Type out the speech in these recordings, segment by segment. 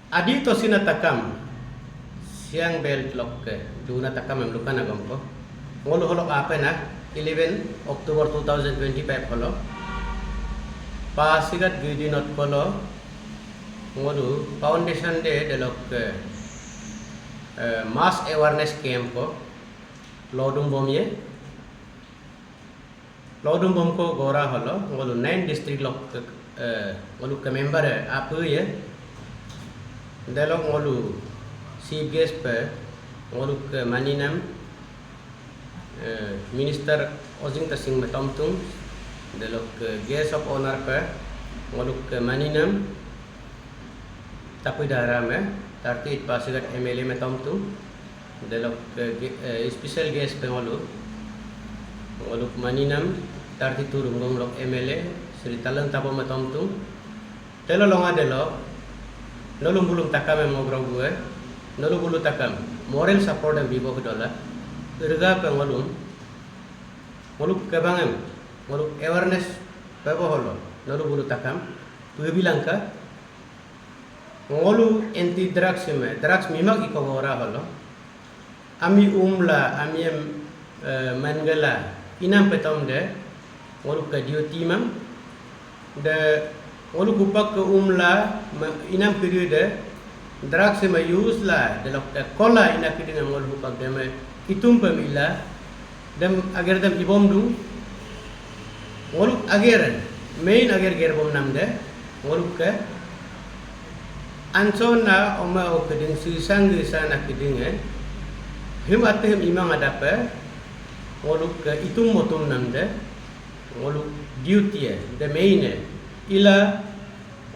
Adi to sinatakam siang bel clock ke duna takam memlukan agam ko ngolu holok apa na 11 Oktober 2025 holo pasigat gidi not kolo ngolu foundation day delok mass awareness camp ko lodum bom ko gora holo ngolu 9 district lok ngolu ke member apa ya delok ngolu chief guest pe ngolu ke maninam minister ojing tasing matomtung delok ke guest of honor pe ngolu ke maninam tapi darame tarti pasigat MLA matomtung delok ke special guest pe ngolu maninam tarti turung lok MLA Sri Talang tapo matomtung telo longa delo nolung bulung takam yang ngobrol gue, nolung bulu takam moral support yang bibo kedola, irga pengolung, ngoluk kebangem, ngoluk awareness bebo holo, nolung bulu takam, tuh bilang ka, ngolu anti drugs mimak iko ora holo, ami umla, ami mangala, inam petom de, ngoluk ke duty mang, de ngolu kupak ke umla inam periode drugs ma use la de lok kola ina kidi ngol kupak dem itum pamila dem agar dem ibom du ngolu agar main agar ger bom nam de ngolu ke ansona oma o keding sisang sana kiding him atem imang adape ngolu ke itum motum nam de ngolu duty de main ila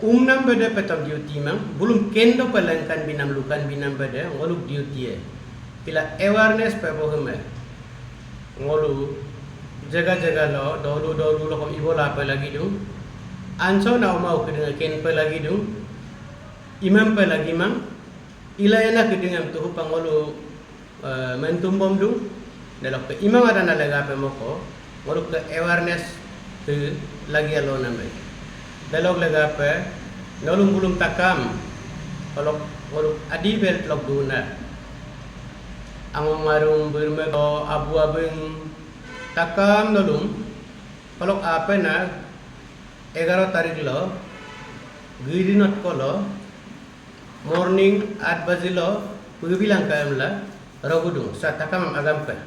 umnam beda petam duty mang belum kendo pelangkan binam lukan binam beda ngoluk duty ila awareness pe bohme ngolu jaga lo dolu lo kom ibola pe lagi dung anso na mau kedeng ken pe lagi dung imam pe lagi mang ila ena kedeng tu pangolu mentum bom dung delok ke imam ada na lega pe moko ngoluk ke awareness te lagi alo nambe dalog lega pe nolung bulung takam kalau adi bel tlok duna ang marung bermego abu abeng takam nolung kalau apa na 11 tarik lo giri not kolo morning 8 baje lo bilang ka amla rogudung sa takam agam pe